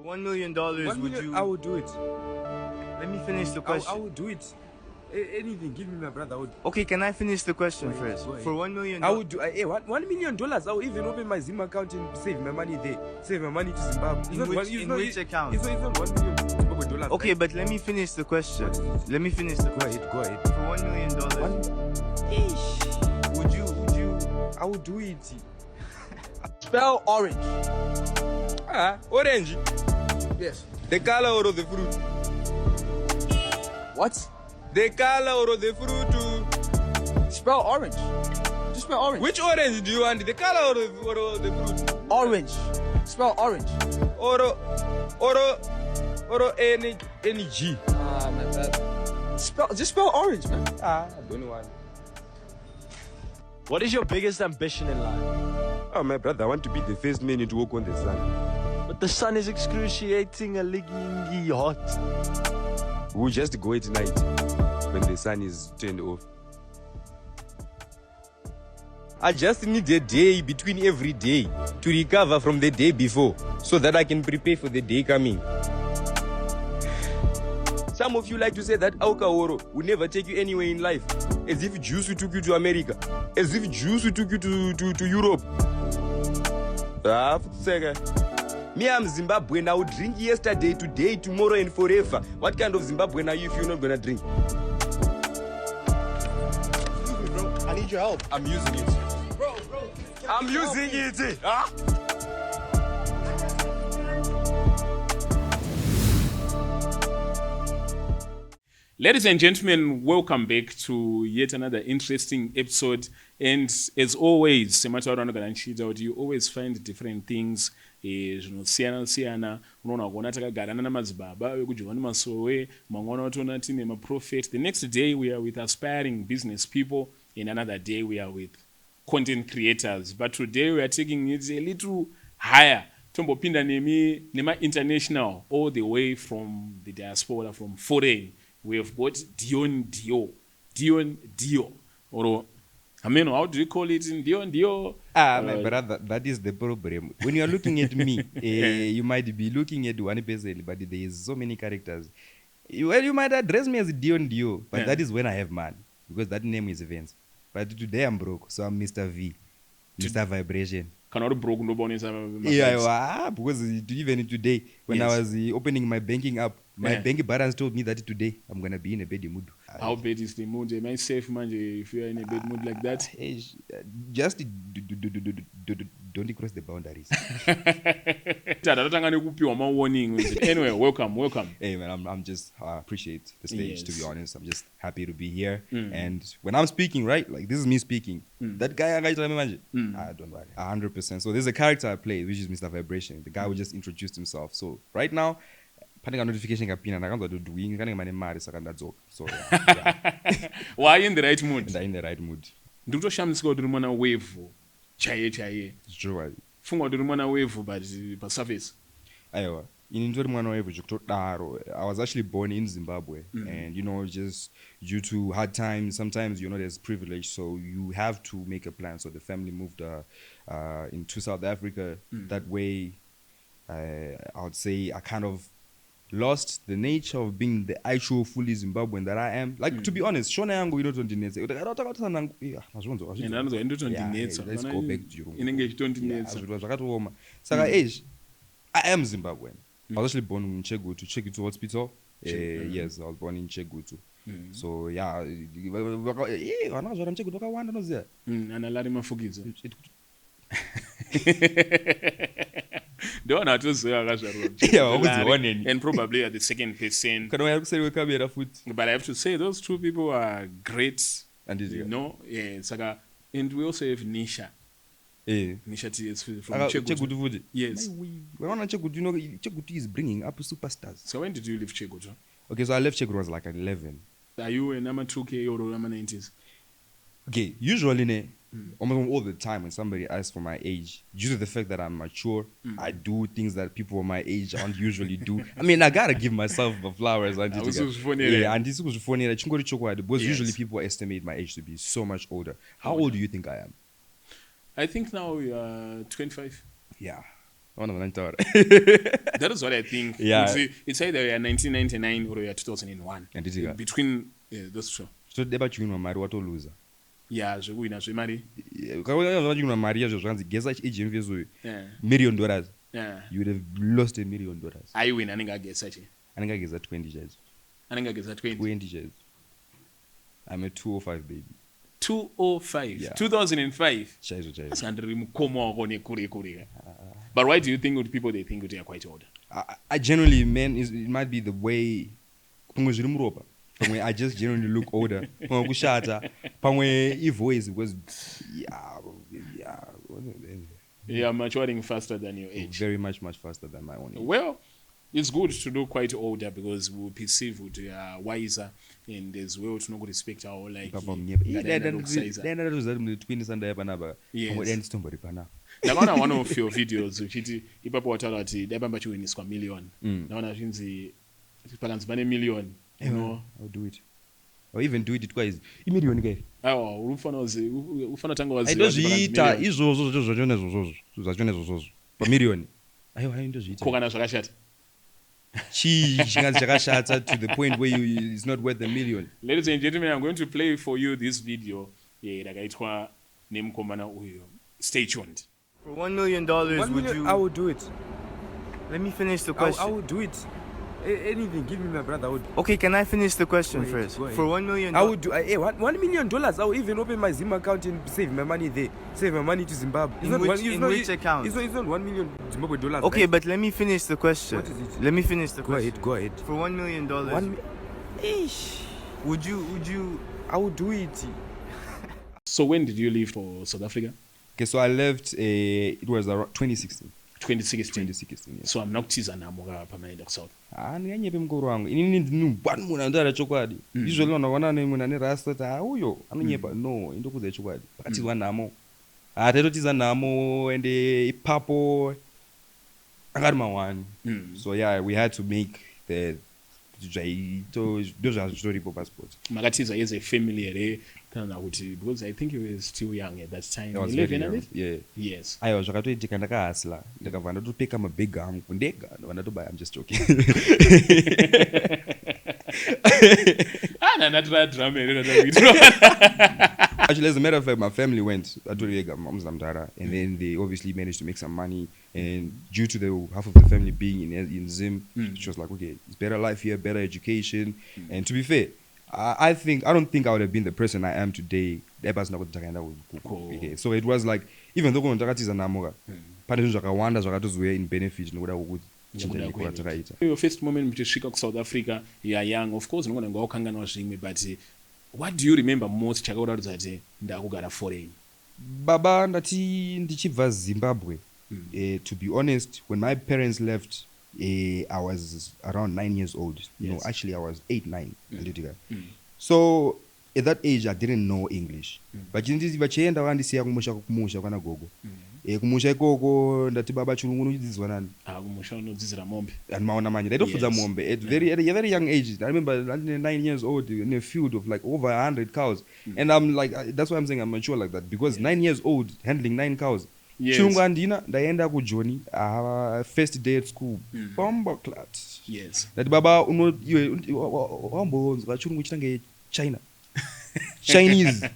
$1 million, would you? I would do it. Let me finish the question. I would do it. Anything, give me my brother. I would. Okay, can I finish the question first? Go ahead. For $1 million, I would do. $1 million. I would even open my Zim account and save my money there. Save my money to Zimbabwe. In which account? It's not $1 million Zimbabwe. Okay, right? But let me finish the question. Let me finish the question. Go ahead. For $1 million, would you? I would do it. Spell orange. Orange. Yes. The color of the fruit. What? The color of the fruit. Spell orange. Just spell orange. Which orange do you want? The color or the fruit? Orange. Spell orange. Oro N-G. My bad. Just spell orange, man. I don't want. What is your biggest ambition in life? Oh, my brother, I want to be the first man to walk on the sun. But the sun is excruciating, hot. We'll just go at night when the sun is turned off. I just need a day between every day to recover from the day before so that I can prepare for the day coming. Some of you like to say that Aukaworo will never take you anywhere in life. As if Jews took you to America. As if Jews took you to Europe. Me, I'm Zimbabwean. I would drink yesterday, today, tomorrow, and forever. What kind of Zimbabwean are you if you're not gonna drink? Excuse me, bro. I need your help. I'm using it. Bro. I'm using it. Huh? Ladies and gentlemen, welcome back to yet another interesting episode. And as always, you always find different things. Siyana unoona kuona takagarana namadzibaba vekujova nemasowe mangwana watoona tine maprofet. The next day we are with aspiring business people, and another day we are with content creators. But today we are taking it a little higher. Tombopinda nema international, all the way from the diaspora, from foreign. We have got Deon Dior. Or how do you call it in Dior? My brother, that is the problem. When you are looking at me, you might be looking at one person, but there is so many characters. Well, you might address me as Dior, but that is when I have man, because that name is Vince. But today I'm broke, so I'm Mr. V, Mr. Vibration. Cannot broke nobody. Yeah, because even today, when I was opening my banking app, my bank balance told me that today I'm gonna be in a bad mood. How bad is the mood? Am I safe, man? If you are in a bad mood like that, just don't cross the boundaries. Anyway, welcome. Hey man, I'm just appreciate the stage. Yes. To be honest, I'm just happy to be here. And when I'm speaking, right, like this is me speaking. That guy, I don't worry, 100%. So there's a character I play, which is Mr. Vibration, the guy who just introduced himself. So right now, pandika notification kapina nakanzwa to doing kanenge mane mari saka ndadzoka. So yeah. Why in the right mood? In the right mood. Ndikutoshamisa kuti uri mwana wave chaiye. Sure. Funga kuti uri mwana wave but pa surface. Aiwa. In ndori mwana wave chikutodaro. I was actually born in Zimbabwe, and just due to hard times, sometimes you're not as privileged, so you have to make a plan. So the family moved into South Africa. That way, I would say I kind of lost the nature of being the actual fully Zimbabwean that I am. Like, to be honest, Shona yangu inotondinetsa. Let's go back to your room. Saka I am Zimbabwean. I was actually born in Chegutu Hospital. Yes, I was born in Chegutu. So yeah, and probably at the second person. But I have to say those two people are great. And we also have Nisha. Nisha is from Chegutu. Yes. Chegutu is bringing up superstars. So when did you leave Chegutu? Okay, so I left Chegutu when I was like 11. Are you a number 2K or a number 90s? Okay, usually almost all the time when somebody asks for my age, due to the fact that I'm mature, I do things that people of my age don't usually do. I mean, I gotta give myself the flowers. Because usually people estimate my age to be so much older. How old do you think I am? I think now you are 25. Yeah. That is what I think. Yeah. It's either you're 1999 or you're 2001. Handiti ka. Between those two. So deba chikunwa mari watoluza. Yeah, zvekuina zvemari. Kachikunwa mari yazvo zvanzi guess agent vezo Yeah. $1 million. Yeah. You would have lost $1 million. Aiwina anenge agesa chi. Anenge agesa 20 shares. Anenge agesa 20. 20 shares. I'm a 205 baby. 205. Yeah. 2005. Chaizo. Sandri mukomo wako nekure kure. But why do you think people they think they are quite old? I generally, man, it might be the way I just generally look older. Voice because You are maturing faster than your age. very much faster than my own age. Well, it's good to do quite older because we perceive we are wiser and as well to not respect our like. Ndakaona one of your videos uchiti ipapo wataura kuti daibamba chiwiniswa million. Naona zvinzi pakanzi pane million. You know, I'll do it. Or even do it twice. Million guy. Awa, ufana tanga wazi. Ndozviita izvozvo zvachonezvozvo. Pa million. Ayo ndozviita. Kokana zvakashata. Chingazi chakashata to the point where it's not worth $1 million. Ladies and gentlemen, I'm going to play for you this video. Rakaitwa nemukomana uyo. Stay tuned. For $1 million, would you? I would do it. Let me finish the question. I would do it. Anything, give me my brother. I would. Okay, can I finish the question Go ahead, first? go ahead. For $1 million, I would do. $1 million. I would even open my Zim account and save my money there. Save my money to Zimbabwe. In which account? It's not $1 million Zimbabwe dollars. Okay, right? but let me finish the question. What is it? Let me finish the question. Go ahead. For $1 million, would you? I would do it. So when did you leave for South Africa? Okay, so I left. It was around 2016. 2016. 2016. Yes. So I'm not teasing namoga pamaenda south. Ndinganyepe mukuru wangu inini ndinubani munhu andara chokwadi izvozvo unoona nemunhu ane rasta kuti uyo anonyepa no indokudza chokwadi pakatizwa nhamo taitotiza nhamo ende ipapo angari mawani. So yeah, we had to make the ndozvazvitoripo passport. Makatiza as a family here kana kuti because I think you were still young at that time. I was 11 very and young. it? Yeah. Yes. Aiwa zvakatoitika ndakahasla ndakabva ndatopeka mabhegi angu kundega ndobva ndatobaya. I'm just joking. Natura drama Actually, as a matter of fact, my family went. I told you, and then they obviously managed to make some money. And due to the half of the family being in Zim, she was like, okay, it's better life here, better education. And to be fair, I don't think I would have been the person I am today. So it was like, even though ndakatiza namoga, pane zvakawanda zvakatozouya in benefit nokuda kwokuti your first moment muchisvika kuSouth Africa, you are young, of course unogona ngawakanganwa zvimwe, but what do you remember most chakakuratidza kuti ndakugara foreign? Baba ndati ndichibva Zimbabwe. To be honest, when my parents left, I was around 9 years old. Yes. No, actually I was 8, 9. So at that age I didn't know English. But vachienda vandisiya kumusha kana gogo. Kumusha ikoko ndati baba chirungu unodzidzwa nani? Kumusha unodzidzira mombe. And maona manje ndaitofudza mombe at a very young age. I remember 9 years old in a field of like over 100 cows. And I'm like, that's why I'm saying I'm mature like that, because 9 years old handling 9 cows. Yes. Chirungu andina ndaenda kuJoni first day at school. Bomba clat. Yes. That baba wambonzwa chirungu chitange China. Chinese.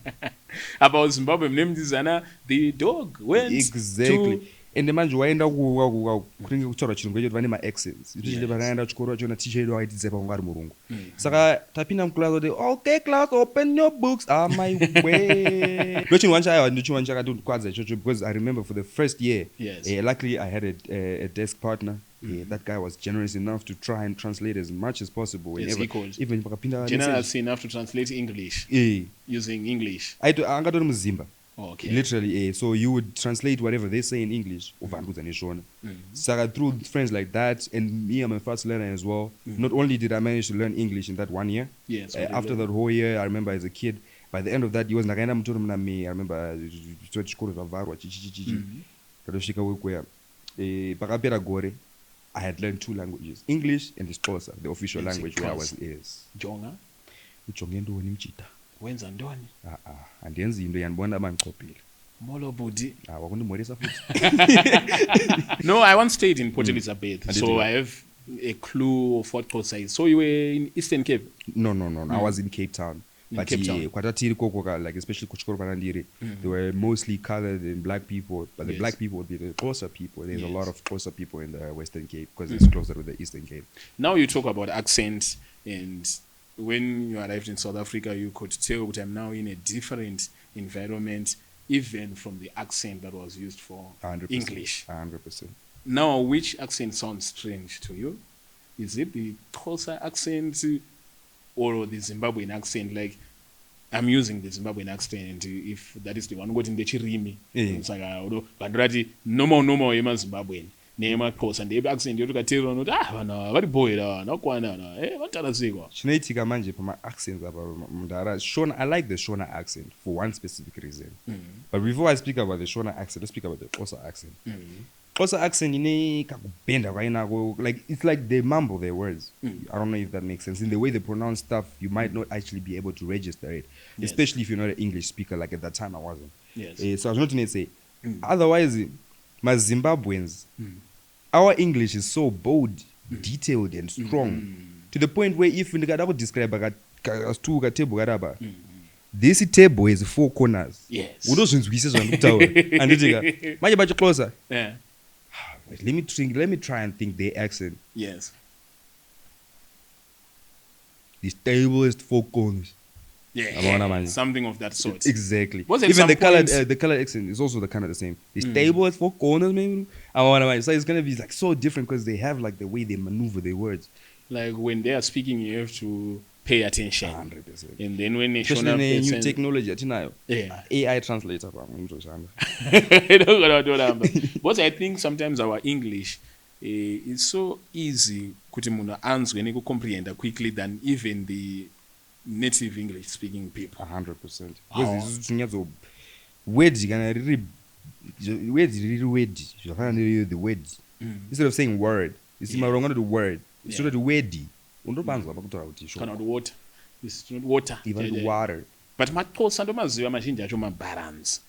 About Zimbabwe, name designer, the dog went exactly. to... And the man waenda kuringa kutaura chirungu chedu vane ma-accents. Especially vakaenda chikoro chona teacher yedu aitidzai pangari murungu. Saka tapinda muclass kuti, okay class, open your books. My way. Ndochinhu chakatondikwadza ichocho, because I remember for the first year, yes. Luckily I had a desk partner. That guy was generous enough to try and translate as much as possible. Yes, he could. Even generous enough to translate English. Using English. Angatori muzimba. Okay. Literally, so you would translate whatever they say in English. So through friends like that, and me, I'm a fast learner as well. Not only did I manage to learn English in that 1 year, yes, after that whole year, I remember as a kid, by the end of that, he was like, I remember I had learned 2 languages, English and Xhosa, the official language where I was is. Jonga? Uchonge ndoni mchita. Wenza ndoni? Andienzi into yanibona bangichopile. Molo Budi. Wakundimhoresa futi. No, I once stayed in Port Elizabeth, so I have a clue of what Xhosa is. So you were in Eastern Cape? No. I was in Cape Town. In But Cape Town. kwatatiri koko like especially kuchikoro kwanandiri, they were mostly colored and black people, but the Yes. black people would be the closer people. There's a Yes. lot of closer people in the Western Cape because it's closer to the Eastern Cape. Now you talk about accent, and when you arrived in South Africa, you could tell that I'm now in a different environment, even from the accent that was used for 100%. English. 100%. Now, which accent sounds strange to you? Is it the Xhosa accent or the Zimbabwean accent? Like, I'm using the Zimbabwean accent, if that is the one got in the Chirimi. It's like, but already normal Zimbabwean. Nema Xhosa and the accent you look at very boy Chinoitika manje pama accents about Mundara. Shona, I like the Shona accent for one specific reason. But before I speak about the Shona accent, let's speak about the Xhosa accent. Xhosa accent like it's like they mumble their words. I don't know if that makes sense. In the way they pronounce stuff, you might not actually be able to register it, Yes. especially if you're not an English speaker. Like at that time, I wasn't. Yes. So I was not going to say. Otherwise, my Zimbabweans, our English is so bold, detailed, and strong to the point where if we describe this table has 4 corners. Yes. And closer. Yeah. Wait, let me try and think their accent. Yes. This table has 4 corners. Yeah. Something of that sort. Exactly. Was at Even some the point- colored accent is also the kind of the same. This table has 4 corners, maybe. So it's gonna be like so different because they have like the way they maneuver their words. Like when they are speaking, you have to pay attention. 100%. And then when they show Especially up, in the new technology, Yeah. AI translator. But I think sometimes our English is so easy kuti munhu anzwe nekucomprehenda quickly than even the native English speaking people. 100%. Because words kana riri word zvakafanana the word instead of saying word you see marongo to word it's not the wordy undobanzwa pakutaura kuti Kana kuti water. It's not water. even water. But maXhosa ndomaziva mazhinji acho mabalance.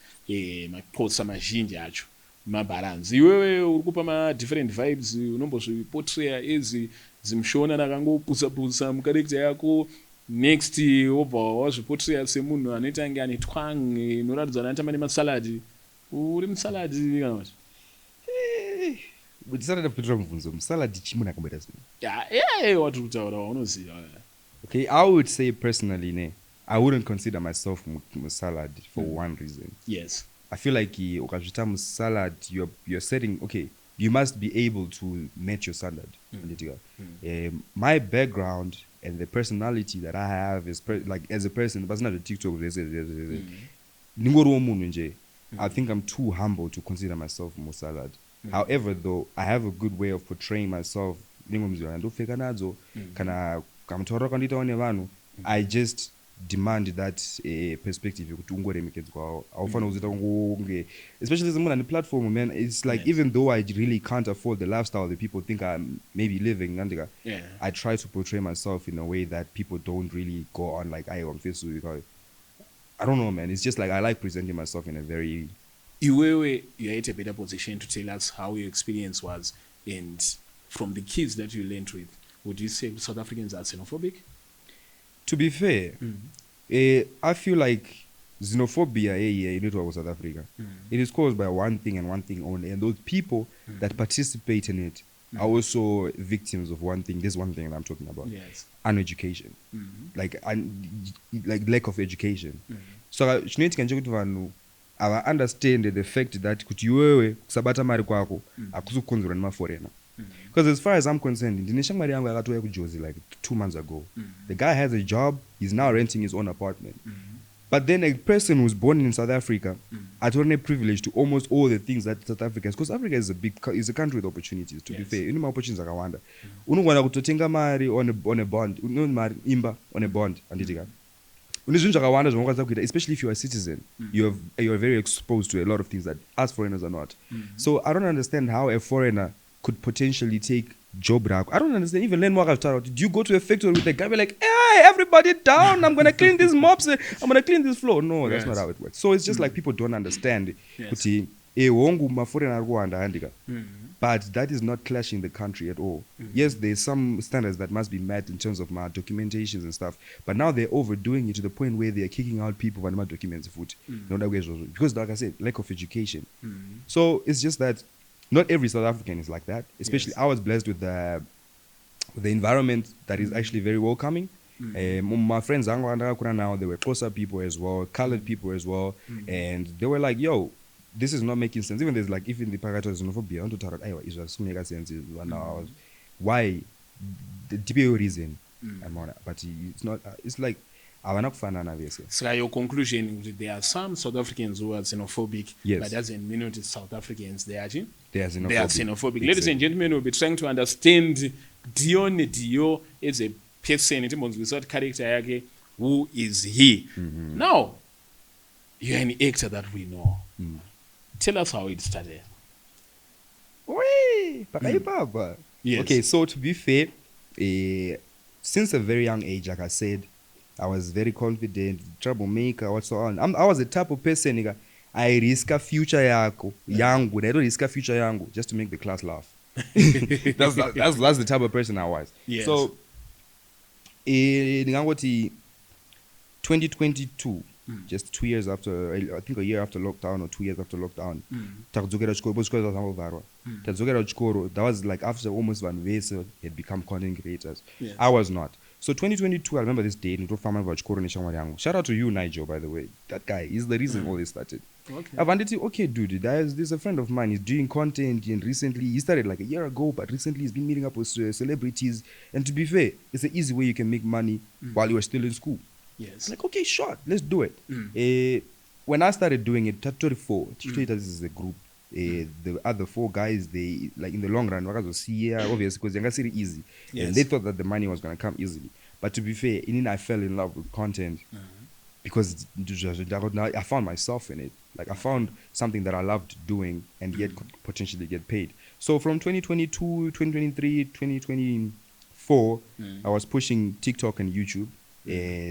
maXhosa mazhinji acho mabalance. Iwewe uri kupa ma-different vibes unombozviportreya ezi zimshona nakangopusa mukarekta yako. Next wobva wazviportreya semunhu anoita kunge ane twang inoratidza kuti anotamba nemasaladi. Uri musaladi kana kuti? Ndisati kupindura mubvunzo musaladi chimunhu akamboita Yeah, watiri kutaura waunoziva. Okay, I would say personally I wouldn't consider myself musalad for one reason. Yes. I feel like ukazvita musalad you're setting, okay, you must be able to match your standard. My background and the personality that I have is like as a person, but not a TikTok. I think I'm too humble to consider myself musalad. However, though, I have a good way of portraying myself. I just demand that perspective, especially as I'm on the platform, man. It's like even though I really can't afford the lifestyle that people think I'm maybe living, I try to portray myself in a way that people don't really go on like I on Facebook. I don't know, man. It's just like I like presenting myself in a very. You're at a better position to tell us how your experience was, and from the kids that you learned with, would you say South Africans are xenophobic? To be fair, I feel like xenophobia in South Africa, it is caused by one thing and one thing only, and those people that participate in it are also victims of one thing. This one thing that I'm talking about. Yes. Uneducation, like lack of education. So I understand the fact that kuti iwewe kusabata mari kwako akuzokonzerwa nemaforeigner. Because as far as I'm concerned, ndine shamwari yangu akatouya kuJozi like 2 months ago. The guy has a job, he's now renting his own apartment. But then a person who's born in South Africa, I don't have privilege to almost all the things that South Africa has, because Africa is a country with opportunities, to be fair. You know, opportunities akawanda. Unogona kutotenga mari on a bond, mari imba on a bond, anditika. Especially if you're a citizen, you're very exposed to a lot of things that us foreigners are not. So I don't understand how a foreigner could potentially take job rako. I don't understand. Even Len Wakataro, do you go to a factory with a guy be like, hey, everybody down, I'm gonna clean these mops, I'm gonna clean this floor? No, that's not how it works. So it's just like people don't understand. Kuti, wongu mafure na Rwanda handika. But that is not clashing the country at all. Yes, there's some standards that must be met in terms of my documentations and stuff. But now they're overdoing it to the point where they're kicking out people when my documents food. Because like I said, lack of education. So it's just that not every South African is like that. Especially I was blessed with the environment that is actually very welcoming. My friends now, they were closer people as well, colored people as well. And they were like, yo, this is not making sense. Even there's like, even the paragraph xenophobia, I want to tell it, it's just make sense. Why? The deeper reason. But it's not, it's like, I want to so your conclusion, there are some South Africans who are xenophobic, but doesn't mean it's South Africans, they are xenophobic. They are xenophobic. Exactly. Ladies and gentlemen, we'll be trying to understand Dior as a person, without character, who is he? Now, you're an actor that we know. Tell us how it started. Yes. Okay, so to be fair, since a very young age, like I said, I was very confident, troublemaker, what's so on. I was the type of person, nigga, I risk a future yangu, I don't risk a future yangu just to make the class laugh. that's the type of person I was. Yes. So, in 2022, just 2 years after, I think a year after lockdown or 2 years after lockdown, that was like after almost one vessel had become content creators. Yes. I was not. So 2022, I remember this day. Shout out to you, Nigel, by the way. That guy is the reason all this started. Okay. I've understood, okay, dude, there's a friend of mine. He's doing content, and recently, he started like a year ago, but recently he's been meeting up with celebrities. And to be fair, it's an easy way you can make money while you're still in school. Yes. Like, okay, sure, let's do it. When I started doing it, Tatori 4, this is a group. The other 4 guys, they like in the long run, obviously, because they got it easy. Yes. And they thought that the money was going to come easily. But to be fair, I fell in love with content because I found myself in it. Like I found something that I loved doing and yet could potentially get paid. So from 2022, 2023, 2024, I was pushing TikTok and YouTube.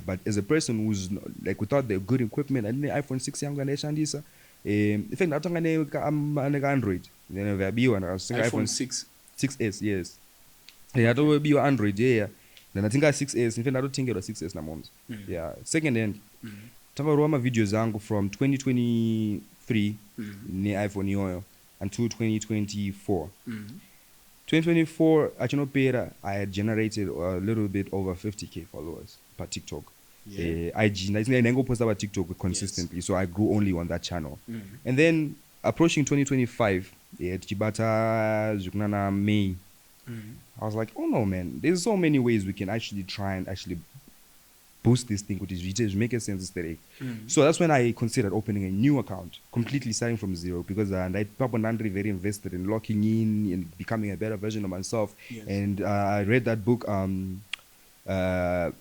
But as a person who's like without the good equipment, I didn't iPhone 6 younger than Shandisa. In fact, I'm an Android. Then iPhone 6. 6S, yes. Yeah, I don't be Android, yeah. Then I think I 6S. In fact, I don't think it was 6S na moms. Yeah. Second hand, Tavaroma videos zangu from 2023 ni iPhone yoyo until 2024. 2024, I had generated a little bit over 50k followers per TikTok. IG, I didn't post about TikTok consistently, so I grew only on that channel. And then approaching 2025, Chibata, Zuknana, May, I was like, oh no, man, there's so many ways we can actually try and actually boost this thing, which is retail, make a sense aesthetic. So that's when I considered opening a new account, completely starting from zero, because I very invested in locking in and becoming a better version of myself. Yes. And I read that book, Atomic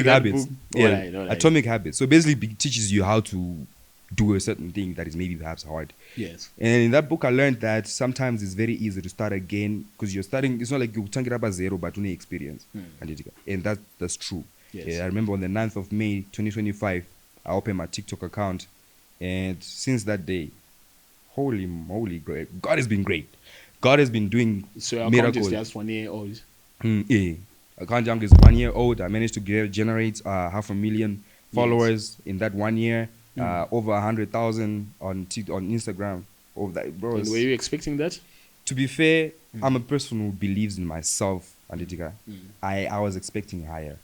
Habits. Alright, alright. Atomic Habits. So basically it teaches you how to do a certain thing that is maybe perhaps hard. Yes. And in that book I learned that sometimes it's very easy to start again because you're starting, it's not like you're starting up at zero but only experience. And that's true. Yes. I remember on the 9th of May 2025 I opened my TikTok account, and since that day, holy moly, God has been great. God has been doing So your miracles. account is just 1 year old. Yeah. Account young is 1 year old. I managed to generate 500,000 followers in that 1 year. Over 100,000 on Instagram. Over that, bro. And were you expecting that? To be fair, I'm a person who believes in myself, Anditika. I was expecting higher.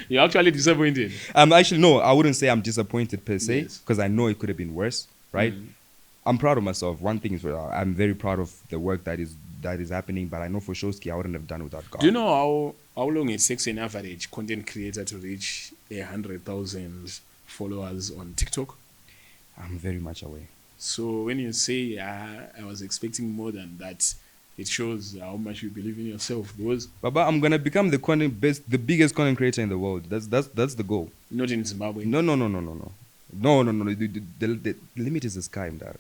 You're actually disappointed. Actually, no, I wouldn't say I'm disappointed per se, Yes. because I know it could have been worse, right? I'm proud of myself. One thing is, I'm very proud of the work that is happening, but I know for sure I wouldn't have done without God. Do you know how long it takes an average content creator to reach 100,000 followers on TikTok? I'm very much aware. So when you say I was expecting more than that, it shows how much you believe in yourself. Because Baba, I'm gonna become the biggest content creator in the world. That's the goal. not in Zimbabwe. No. The limit is the sky, Mdara.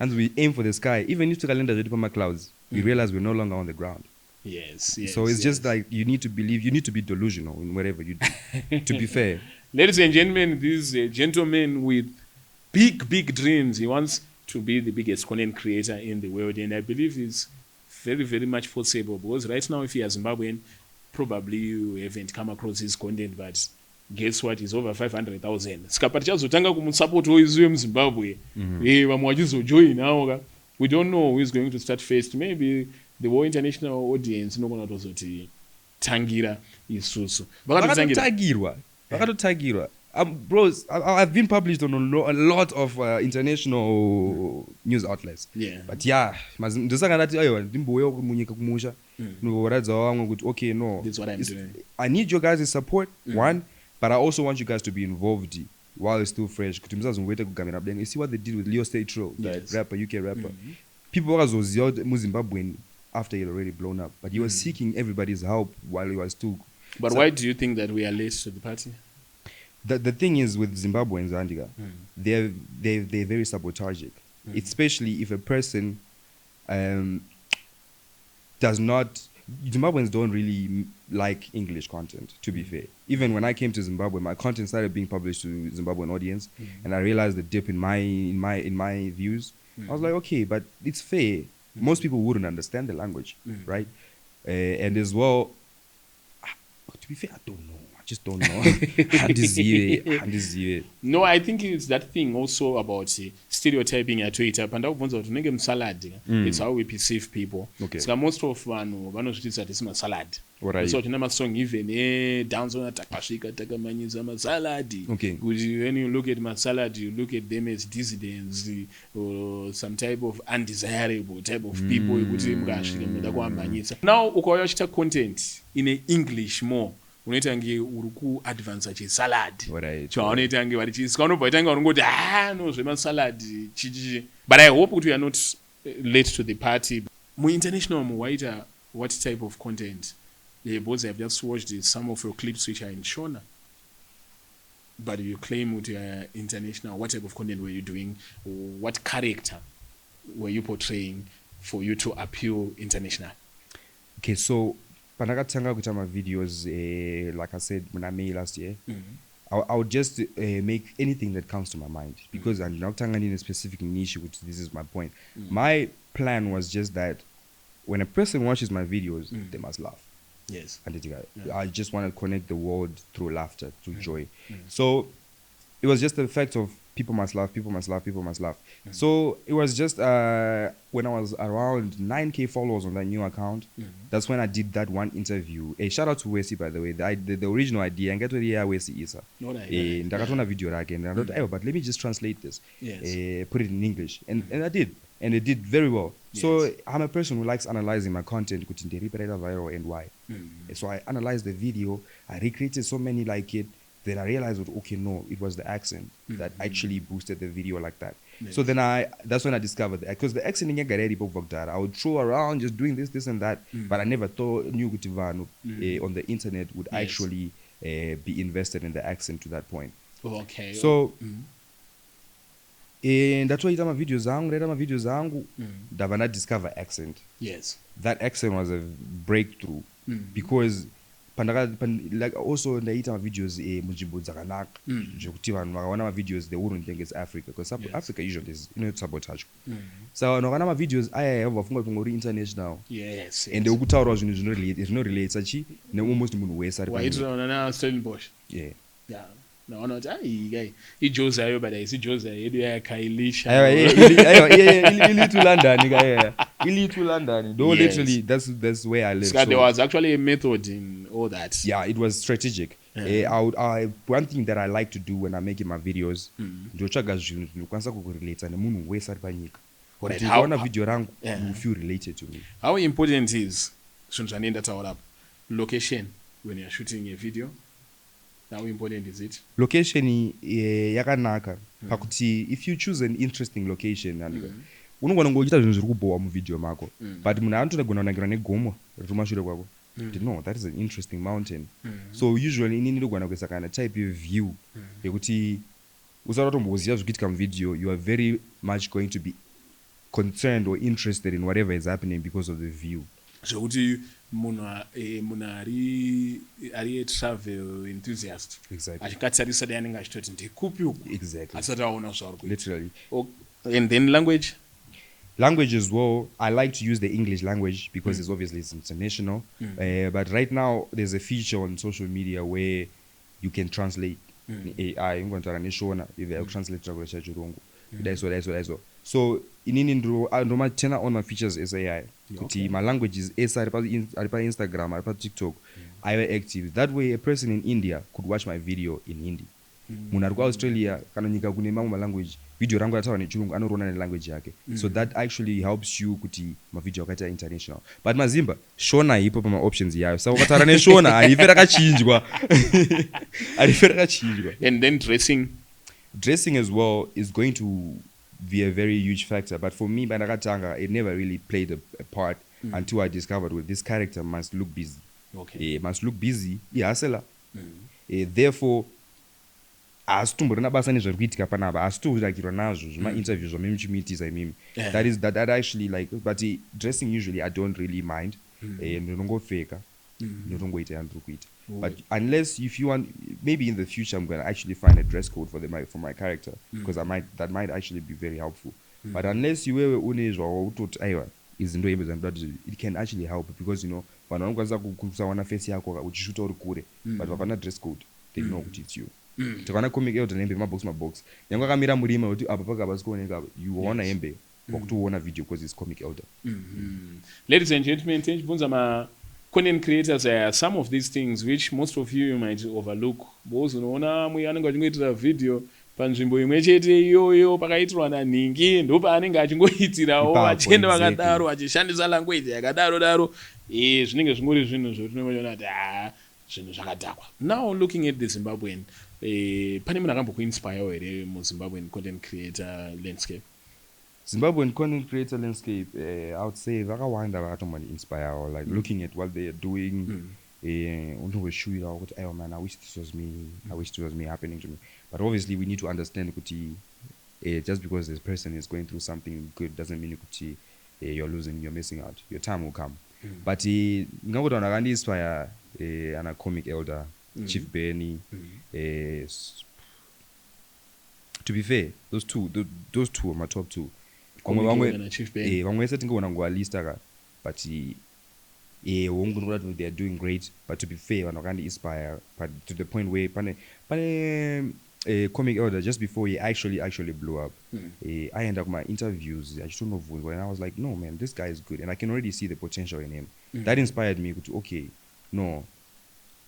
and we aim for the sky. Even if tukalenda zvedu pamaclouds, we realize we're no longer on the ground. Yes. So it's just like you need to believe, you need to be delusional in whatever you do. To be fair. Ladies and gentlemen, this is a gentleman with big dreams. He wants to be the biggest content creator in the world, and I believe it's very much possible, because right now, if you are Zimbabwean, probably you haven't come across his content, but guess what, he's over 500,000. Saka tichazotanga kumusupport isu muZimbabwe, vamwe vachizojoin nawo, we don't know who is going to start first. Maybe the whole international audience inogona kutozoti tangira isusu vakatotagirwa. Bros, I've been published on a lot of international news outlets. Yeah. But yeah, ndosakandati aiwa ndimbouya munyika kumusha noratidzawo vamwe kuti okay, no, that's what I'm doing. I need your guys' support, one, but I also want you guys to be involved while it's still fresh. Kuti musazongoita kugamira budenga. You see what they did with Leo State Troll, that rapper, UK rapper. People vakazoziva kuti muZimbabwean after he had already blown up, but he was seeking everybody's help while he was still. But why do you think that we are late to the party? The thing is with Zimbabweans, Andiga, they're very sabotagic, especially if a person does not. Zimbabweans don't really like English content, to be fair. Even when I came to Zimbabwe, my content started being published to Zimbabwean audience, and I realized the dip in my views. I was like, okay, but it's fair. Most people wouldn't understand the language, right? And as well, to be fair, I don't know. I just don't know. No, I think it's that thing also about stereotyping at Twitter. It's how we perceive people. Okay. So most of vanhu salad. Right. So tina song even dance on takashika takamanyiza masalad. Okay. When you look at masalad, you look at them as dissidents or some type of undesirable type of people. Now ukauya uchita content in English more. Unoita nge uri kuadvance chisalad. Chaanoita nge vari chisika unobva itanga unongoti no zvemasalad chichi. But I hope that we are not late to the party. International muwaita what type of content? Because I've just watched some of your clips which are in Shona. But you claim with your international, what type of content were you doing? What character were you portraying for you to appeal international? Okay, so pandakatanga kuita my videos, like I said when I made last year, I would just make anything that comes to my mind, because I'm not in a specific niche, which this is my point. My plan was just that when a person watches my videos, they must laugh. Yes. I just want to connect the world through laughter, through joy. So it was just the fact of people must laugh, people must laugh, people must laugh. So it was just when I was around 9K followers on that new account, that's when I did that one interview. A shout out to Wesi, by the way. The original idea, and get to the Wesi Isa. Ndakatona video again. And I thought, but let me just translate this, put it in English, and I did. And it did very well. Yes. So I'm a person who likes analyzing my content, viral and why. So I analyzed the video, I recreated so many like it, then I realized, okay, no, it was the accent that actually boosted the video like that. Yes. So then that's when I discovered that, because the accent I would throw around just doing this and that, but I never knew on the internet would actually be invested in the accent to that point. Okay. So that's why I did my videos I discover accent. Yes. That accent was a breakthrough because like also ndaita my videos munzvimbo dzakanaka zvekuti vanhu vakaona my videos they wouldn't think it's Africa, because Africa usually is sabotage. So vanhu vakaona my videos aya vafunga kuti ngori international. Yes. And ukutaura zvinhu zvinorelate sachi nealmost munhu wese ari waitona na Stellenbosch. Yeah. Naona kuti ijoza ayo but isijoza yedu yakailisha. Ili to London guy. Ili to London. Though literally that's where I live. So there was actually a method in all that. Yeah, it was strategic. One thing that I like to do when I'm making my videos, ndotsvaga zvinhu zvinokwanisa kukurelate nemunhu wese ari panyika. Kuti ukaona video rangu you feel related to me. How important is zvinhu zvanoenda taura up location when you're shooting a video? How important is it? Location yakanaka pakuti if you choose an interesting location unogona ngoita zvinhu zviri kubowa muvideo mako, but munhu anotogona kunangira negomo ritumashure kwako. No, that is an interesting mountain. So usually inini ndogona kuisa kana type of view yekuti usatotomboziva zvikuitika muvideo, you are very much going to be concerned or interested in whatever is happening because of the view. zvokuti munhu ari travel enthusiast Exactly. achikatarisa dai anenge achitoti ndikupi uku Exactly. asati aona zvaari kuita. Literally. And then language. Language as well, I like to use the English language because it's obviously it's international. But right now, there's a feature on social media where you can translate AI. I'm going to translate chirungu. So in on my features is AI. Okay. My language is Instagram, TikTok. I am active. That way, a person in India could watch my video in Hindi. Munhu ari kuAustralia kana nyika kune mamwe malanguage video rangu rataura nechirungu anoroona nelanguage yake. So that actually helps you kuti mavideo akaita international. But mazimba shona ipo pama options yayo. Saka ukataura neshona harife rakachinjwa. Harife rakachinjwa. And then dressing as well is going to be a very huge factor. But for me, Bandakatanga, it never really played a part until I discovered well, this character must look busy. Okay. Must look busy. Asela. Therefore, asitomborina basa nezvari kuitika panapa asitorakirwa nazvo zvima-interview zvamuchimuitisa imimi. That actually like, but dressing usually I don't really mind. Ndinongopfeka ndinongoita yandiri kuita. But unless if you want, maybe in the future I'm going to actually find a dress code for my character because that might actually be very helpful. But unless you wewe une zvawautot aiwa izinto hembe dzandoda it can actually help because vanhu vanokwanisa kusaona face yako uchishuta uri kure but vakana dress code they know kuti it's you. Tikana comic out hembe mabox nyangwa akamira murima kuti apa pakabasi kuoneka you waona hembe wakutoona video because it's comic elder. Ladies and gentlemen, tenchibvunza content creators are some of these things which most of you might overlook. Because unoona amwe anenge achingoitira video panzvimbo imwe chete iyoyo pakaitirwa nanhingi ndopa anenge achingoitirawo achienda vakadaro achishandisa language yakadaro zvinenge zvingori zvinhu zvotinongoona kuti zvinhu zvakadhakwa. Now looking at the Zimbabwean, pane munhu akambokuinspirewo here muZimbabwean content creator landscape? Zimbabwean content creator landscape, I would say vakawanda vakatomani inspire or like looking at what they are doing. Man, I wish this was me. I wish this was me happening to me. But obviously, we need to understand kuti just because this person is going through something good doesn't mean kuti you're losing, you're missing out. Your time will come. But ngakuti vanhu vakandiinspire ana comic elder, Chief Benny. To be fair, those two are my top two. Vamwe vese tingoona ngualista ka but they are doing great. But to be fair, vanhu vakandiinspire but to the point where pane comic elder just before he actually blew up. I ended up my interviews and I was like, no man, this guy is good and I can already see the potential in him. That inspired me to okay, no,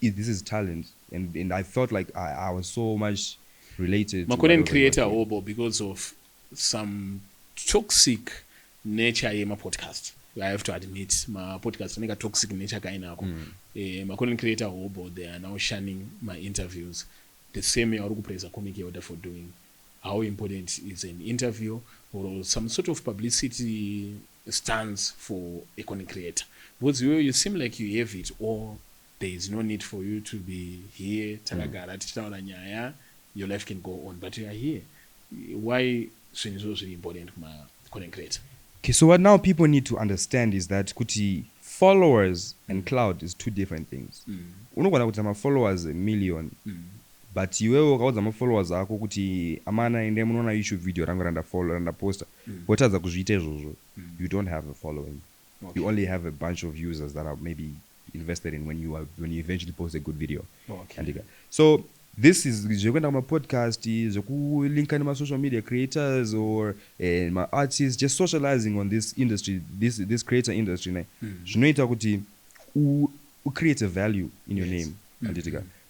this is talent and I felt like I was so much related to content creator obo because of some toxic nature yema podcast. I have to admit my podcast anenge toxic nature kainako. My content creator obo, they are now shunning my interviews the same way ari kupraise comic elder for doing. How important is an interview or some sort of publicity stands for a content creator? Because you seem like you have it, or there is no need for you to be here takagara tichitaura nyaya, your life can go on, but you are here. Why is so really important for content creator? Okay, so what now people need to understand is that kuti followers and cloud is two different things. Unogona kuti ma followers a million, but iwewe ukaudza ma followers ako kuti amana ende munoona YouTube video rangu randa follow randa poster, wotadza kuzviita izvozvo, you don't have a following. Okay. You only have a bunch of users that are maybe invested in when you eventually post a good video. Okay. So this is my podcast is linking my social media creators or my artists just socializing on this industry, this creator industry. Zvinoita kuti create a value in your name.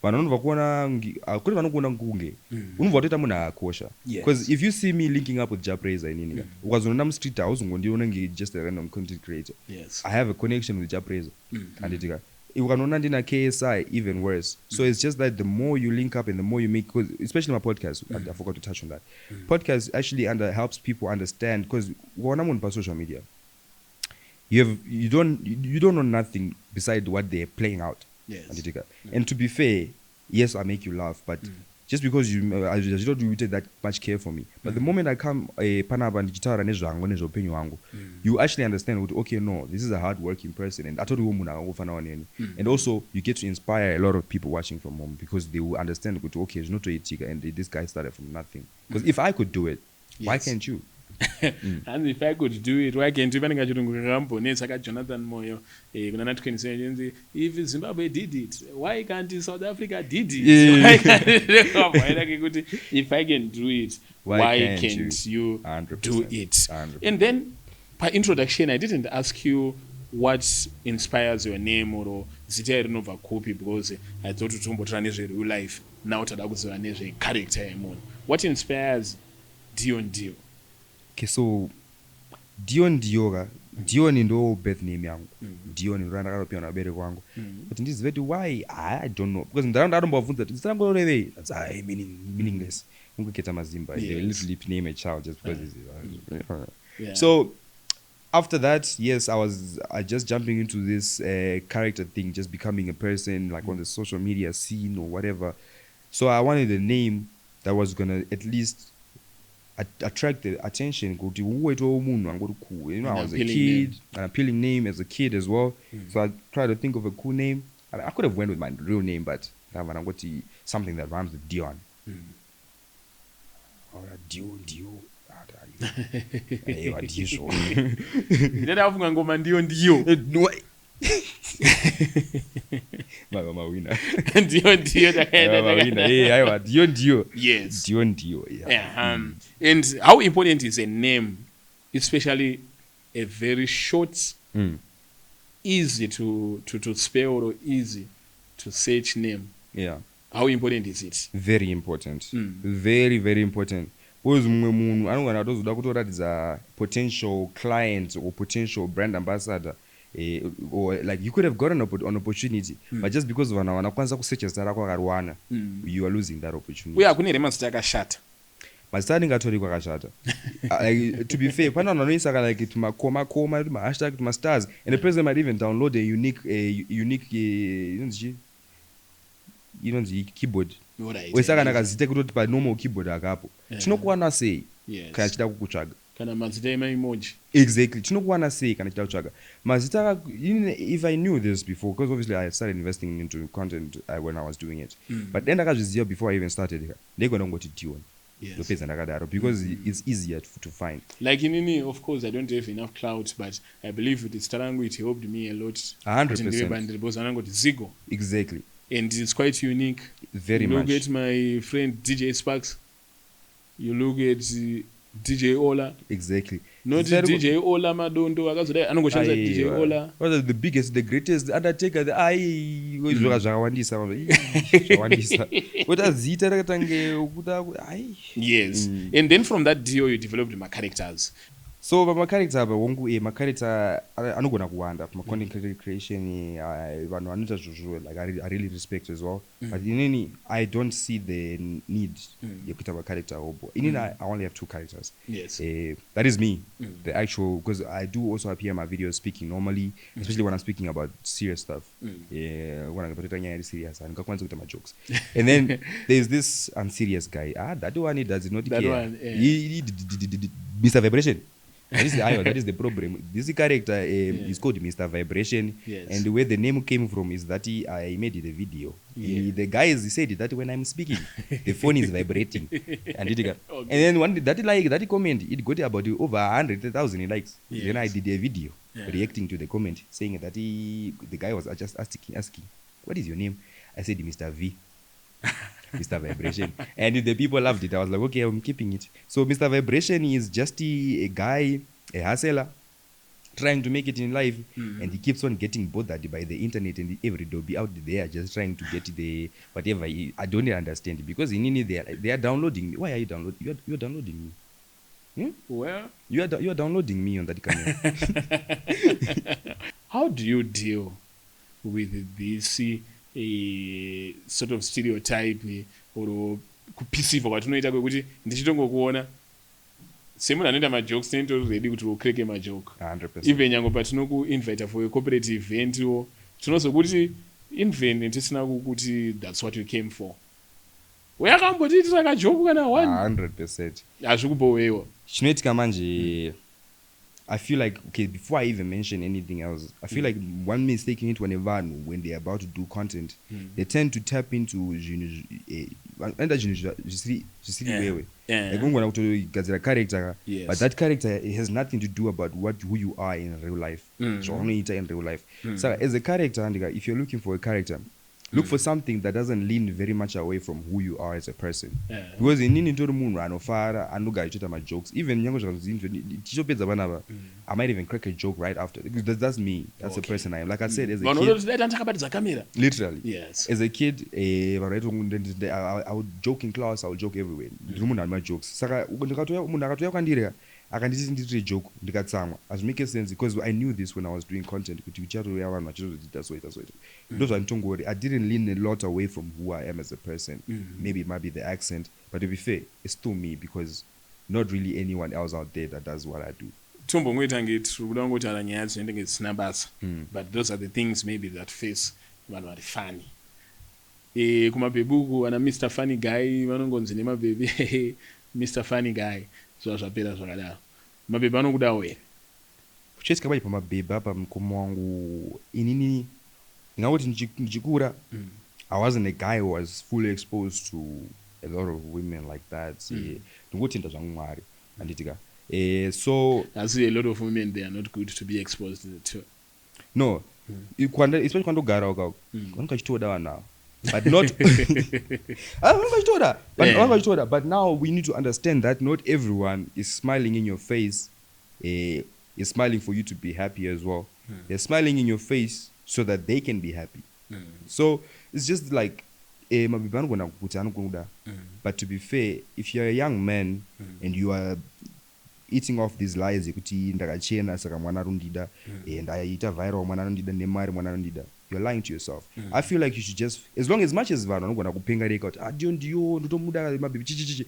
Vanhu vanobva kuona kuri vanokuona kunge unobva kutoita munhu akakosha because if you see me linking up with Japraiser inini ukazonoenda mustreet hauzongondiona nge just a random content creator. I have a connection with Japraiser anditika ukanoona ndina KSI even worse. So it's just that the more you link up and the more you make, cause especially my podcast, I forgot to touch on that. Podcast actually helps people understand because ukaona munhu pa social media you don't know nothing beside what they're playing out. And to be fair, yes, I make you laugh, but just because you don't take that much care for me. But the moment I come panapa ndichitaura nezvangu nezveupenyu hwangu, you actually understand that, okay, no, this is a hard-working person, and atori munhu akangofanawo neni. And also, you get to inspire a lot of people watching from home because they will understand that, okay, zvinotoitika, and this guy started from nothing. Because if I could do it, why can't you? And if I could do it, why can't you? Panenge chirungu kakambonetsa kaJonathan Moyo kuna Nat27 if Zimbabwe did it, why can't South Africa did it? Why can't if I can do it, why can't you 100%, do it? 100%. And then by introduction, I didn't ask you what inspires your name or zita rinobva kupi, because I thought utombotora nezvereal life, now tada kuziva nezvecharacter yemunhu. What inspires Deon Dio? Okay, so Deon Dior, Deon ndo birth name yangu. Deon ndo ndakatopiwa nabereki wangu. But ndizive kuti why, I don't know, because ndaraunda anombobvunza kuti zita rangu rorevei, that's meaningless. Ungeketa mazimba, they will literally name a child just because it's So after that, yes, I just jumping into this character thing, just becoming a person like on the social media scene or whatever. So I wanted a name that was gonna at least attract the attention. Go to cool. You know, I was a kid, an appealing name as a kid as well. So I tried to think of a cool name. I could have went with my real name, but I got something that rhymes with Deon. Dio. Dio. And how important is a name, especially a very short, easy to spell or easy to search name? Yeah. How important is it? Very important. Very, very important. Because it's a potential client or potential brand ambassador, or like you could have gotten an opportunity, but just because of you are losing that opportunity. We are going to remember shut. But starting at to be fair, like to my comma, to my hashtag, to my stars, and the president might even download a unique keyboard. By normal keyboard akapo. Chinokuwana say kana chida kukutsvaga. Kana mazita emoji. Exactly. Chinokuwana say kana chida kutsvaga. Mazita, if I knew this before, because obviously I started investing into content when I was doing it. But then ndakazviziva before I even started here. They're going to go to Dion. Because it's easier to find. Like in of course I don't have enough clout, but I believe with Starangu it helped me a lot. 100%. Exactly. And it's quite unique. Very much. You look much. at my friend DJ Sparks. You look at DJ Ola. Exactly. Not DJ Ola Madondo. I don't DJ Ola. The biggest, the greatest, the Undertaker, the Yes. And then from that deal you developed my characters. So my character anogona kuwanda from content creation vanhu vanoita zvozvo like I really respect as well. But inini I don't see the need yekuita macharacter obo. Inini I only have two characters. Yes. That is me, the actual, because I do also appear in my videos speaking normally, especially when I'm speaking about serious stuff. When I'm serious, I'm going to my jokes. And then there's this unserious guy. That one does not care. One, Mr. Vibration. That is the problem. This character is called Mr. Vibration, and where the name came from is that I made it a video. The guys said that when I'm speaking, the phone is vibrating, and then one that comment it got about over 100,000 likes. Then I did a video reacting to the comment saying that the guy was just asking, "What is your name?" I said Mr. V. Mr. Vibration. And the people loved it. I was like, okay, I'm keeping it. So Mr. Vibration is just a guy, a hustler, trying to make it in life, and he keeps on getting bothered by the internet, and every day be out there just trying to get the whatever. I don't understand it, because in they are downloading me. Why are you downloading? You're downloading me. Well, you're downloading me on that camera. How do you deal with this sort of stereotype or kupisiva kwatinoita kwekuti ndichitongokuona semunhu anoita majokes tinenge ready kuti ukreke majoke 100%. Even nyango patinokuinvita for a corporate event tinozokuti invent tisina kuti that's what you came for. Uyakambotiti akajoke kana one. 100%. Azvikubowewa. Chinoitika manje, I feel like, okay, before I even mention anything else, I feel like one mistake you need to never when they're about to do content, they tend to tap into character, Yes. but that character it has nothing to do about who you are in real life. So only in real life. So as a character, if you're looking for a character, look for something that doesn't lean very much away from who you are as a person. Because in into the moon, I know guys my jokes. Even young I might even crack a joke right after. Because that's me. That's the person I am. Like I said, as a kid, literally. Yes. As a kid, I would joke in class. I would joke everywhere. My jokes. Saka akandisi nditire joke ndikatsamwa azvimake sense because I knew this when I was doing content kuti uchatoya vanhu vachizoita so ndo zvanditongori I didn't lean a lot away from who I am as a person. Maybe it might be the accent, but to be fair it's still me because not really anyone else out there that does what I do. Tombongoita ngeti kuda kungotaura nyaya dzinoende ngesina basa, but those are the things maybe that face vanhu vari funny. Kumabhebuku ana Mr Funny Guy vanongonzi nemabhebi Mr Funny Guy zvapera zvakadaro. Mabhebha anokudawo here? Kuchitika pai pamabhebha pamukomo wangu inini ndingati ndichikura I wasn't a guy who was fully exposed to a lot of women like that. Ndingotenda zvangu Mwari anditika so I see a lot of women they are not good to be exposed to. No, especially kwandogara ukako vandikachitoda vanhu ava but not but now we need to understand that not everyone is smiling in your face is smiling for you to be happy as well. They're smiling in your face so that they can be happy. So it's just like but to be fair, if you're a young man and you are eating off these lies ekuti ndakachena saka mwana arundida ndaita viral mwana arundida nemari mwana arundida, you're lying to yourself. I feel like you should just, as much as vanhu vanogona kupengareka kuti Dion ndotomuda mababy chichichichi.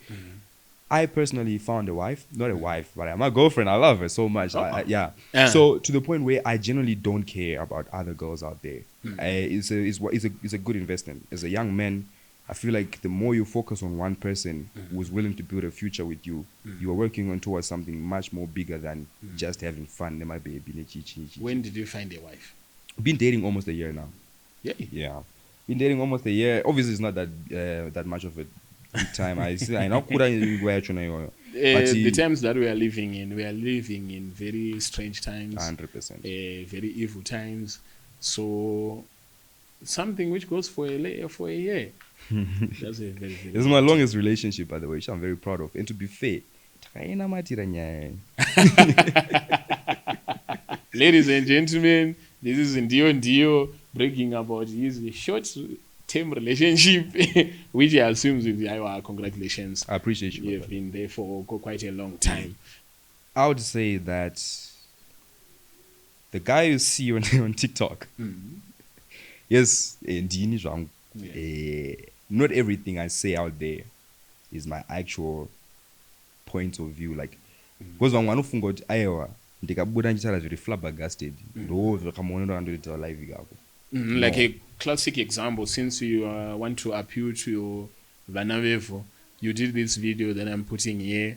I personally found a wife, not a wife, but I'm a girlfriend. I love her so much. So to the point where I generally don't care about other girls out there. It's a good investment. As a young man, I feel like the more you focus on one person who's willing to build a future with you, you are working on towards something much more bigger than just having fun. When did you find a wife? Been dating almost a year now. Yeah. Been dating almost a year. Obviously, it's not that much of a time. I know the times that we are living in very strange times. 100%. Very evil times. So something which goes for a year. That's a very This is my longest relationship, by the way, which I'm very proud of. And to be fair, ladies and gentlemen, this is Deon breaking about his short-term relationship, which he assumes with the congratulations. I appreciate you. You have been there for quite a long time. I would say that the guy you see on TikTok, yes, not everything I say out there is my actual point of view. Like, because when one fungo Iowa, ndikabuda nchitara zviri flabbergasted. Ndo zvakamuonera ndoita live ikako. Like a classic example, since you want to appeal to your vanavevo, you did this video that I'm putting here.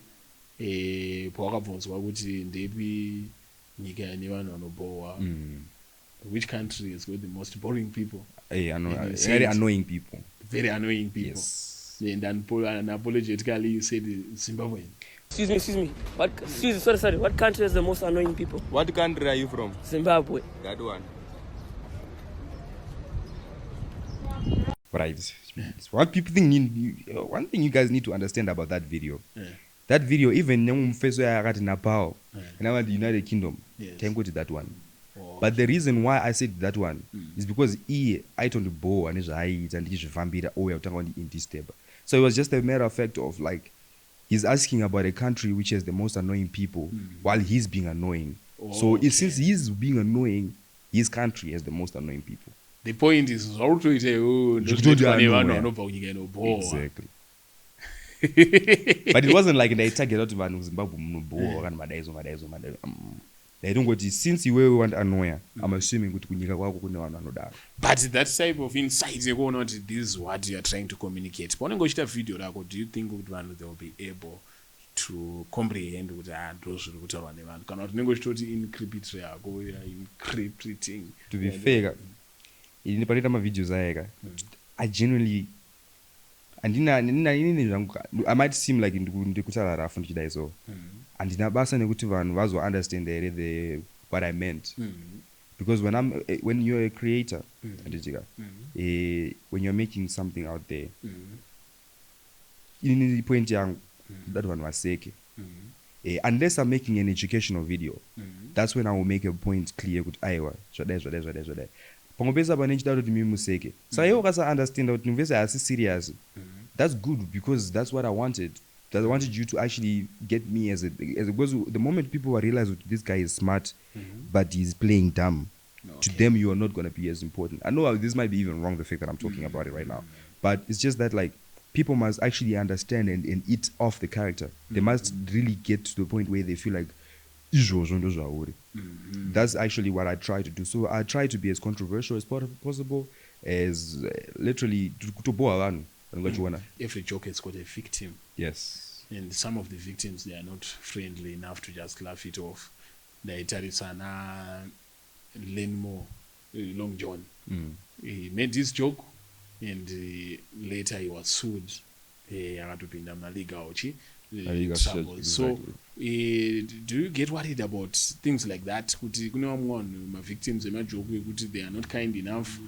Which country has got the most boring people? I know, very annoying people. Very annoying people. Yes. And unapologetically you said Zimbabwean. Excuse me. Sorry. What country has the most annoying people? What country are you from? Zimbabwe. That one. Right. One thing you guys need to understand about that video. That video, even Nepal, and the United Kingdom, can go to that one. But the reason why I said that one is because I told the bow and his eyes and his vampire in this table. So it was just a matter of fact of like he's asking about a country which has the most annoying people while he's being annoying. Since he's being annoying, his country has the most annoying people. The point is exactly. But it wasn't like they target out Zimbabwe. ndaitongoti since iwewe wandiannoya I'm assuming kuti kunyika kwako kune vanhu vanodaro. But that type of insight yekuona kuti this is what you are trying to communicate. Paunenge uchita video rako, do you think kuti vanhu they will be able to comprehend kuti ndo zviri kutaurwa nevanhu kana kuti unenge uchitoti increpitry yako increpiting? To be fair, ini panoita mavideos ayeka I genuinely I might seem like ndikutaura rafu ndichidai so handina basa nekuti vanhu vazounderstand here what I meant. Because when you're a creator, when you're making something out there, in point yangu that one was sake. Unless I'm making an educational video, that's when I will make a point clear with aiwa zvadai. Pangopesa panechida kuti mimi museke. So I also understand that invest as serious. That's good because that's what I wanted. That I wanted you to actually get me as because the moment people realize that this guy is smart, but he's playing dumb, to them you are not going to be as important. I know this might be even wrong, the fact that I'm talking about it right now, but it's just that like people must actually understand and eat off the character. They must really get to the point where they feel like that's actually what I try to do. So I try to be as controversial as possible, as literally Every joke has got a victim. Yes. And some of the victims, they are not friendly enough to just laugh it off. Daitarisana Lenmo Long John. He made this joke and later he was sued. So do you get worried about things like that? My victims they are not kind enough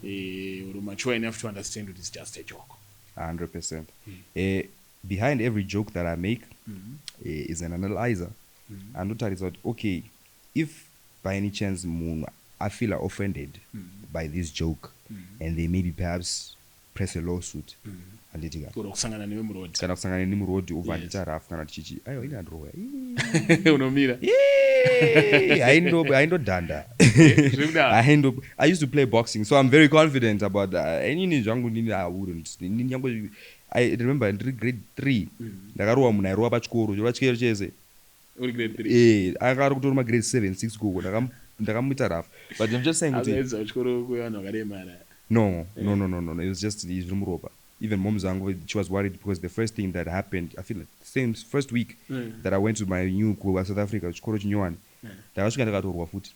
or mature enough to understand that it's just a joke. 100%. Behind every joke that I make is an analyzer. And notice that okay, if by any chance I feel offended by this joke and they maybe perhaps press a lawsuit anditika kusangana newe murodi kana kusangana nemi murodi uvandita rafu kana tichichi ayo ina ndroya unomira I danda. I used to play boxing, so I'm very confident about that. I wouldn't. I remember in grade 3 ndakarowa munhu airowa pachikoro chiro chese uri grade 3 akari kutoruma grade 7 6 koko ndakamuita rafu, but I'm just saying kuti chikoro kuyanhu akaremara. No. It was just Zimbabwean. Even mom's angle, she was worried because the first thing that happened, I feel like the same first week that I went to my new South Africa, chikoro chinyowani. Ndakasvika ndakatorwa futi.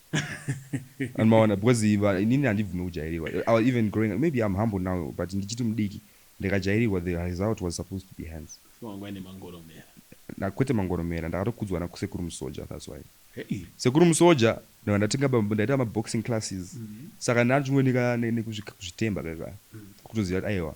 And maona because inini handibvumi kujairiwa. I was even growing up, maybe I'm humble now, but ndichiti mudiki ndikajairiwa, the result was supposed to be hands. Na kwete mangoromera ndakatokudzwa na kusekuru musoja, that's why. Sekuru musoja ndatenga ndaita ma boxing classes. Saka ndachimwe nekuzvitemba kaka. Kutoziva kuti aiwa